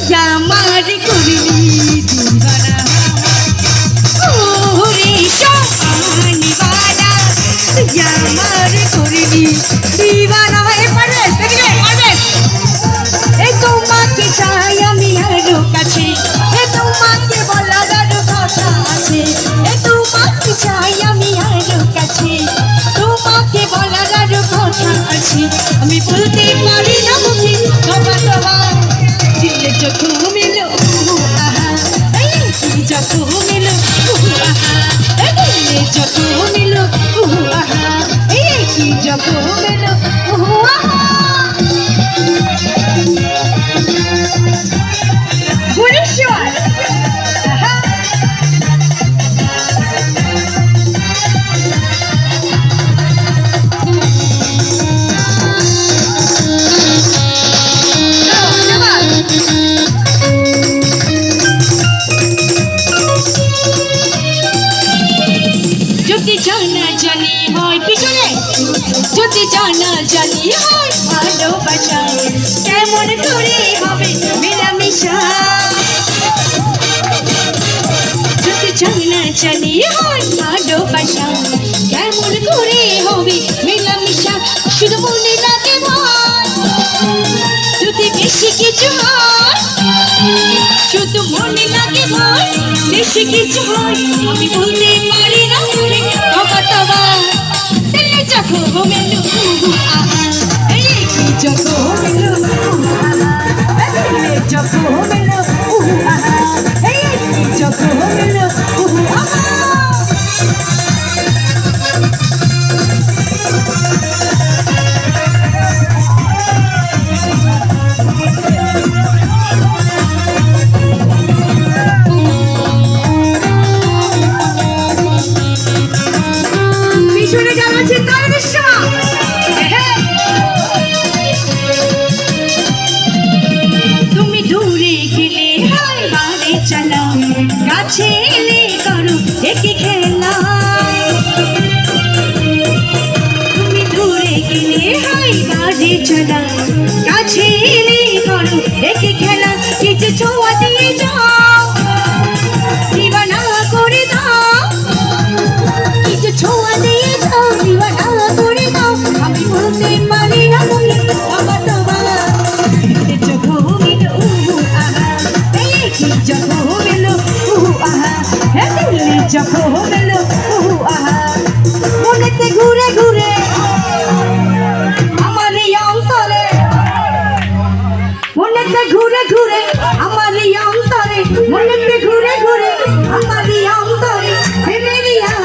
আমার করলি দিবানা ওরে শানিবানা আমার করলি দিবানা পারবেশ দেখলে পারবেশ এই তোমাকে চাই আমি আরো কাছে এই তোমাকে বলার আরো কথা আছে এই তোমাকে চাই আমি আরো কাছে তোমাকে বলার আরো কথা আছে আমি বলতে পারি না মুখে তোমার তোমার দিলে যখন মিলো আহা এই যখন মিলো আহা দিলে যখন মিলো আহা এই যখন মিলো আহা Buonasera! যদি জানা জানি হয় পিছনে যদি জানা জানি হয় ভালোবাসা কেমন করে হবে মেলামেশা যদি জানা জানি হয় ভালোবাসা কেমন করে হবে মেলামেশা শুধু মনে লাগে ভয় যদি বেশি কিছু হয় শুধু মনে লাগে ভয় বেশি কিছু হয় আমি বলতে পারি না তবা তবা দিলে যখন মেলো আহা এই কি যখন মেলো আহা দিলে যখন মেলো আহা এই কি যখন মেলো আহা শুনে যাচ্ছে তার দৃশ্য তুমি দূরে গেলে হয় বাড়ি চালাও কাছে এলে করো একই খেলা তুমি দূরে গেলে হয় বাড়ি চালাও কাছে এলে করো একই খেলা কিছু ছোঁয়া দিয়ে যাও দিবানা করে দাও কিছু ছোঁয়া দিয়ে দিবানা করে দাও আমি বলতে পারি না তুমি আমার তোমার যখন মিলো আহা এই কি যখন মিলো আহা দিল্লি যখন মিলো আহা মনেতে ঘুরে ঘুরে আমার এই অন্তরে মনেতে ঘুরে ঘুরে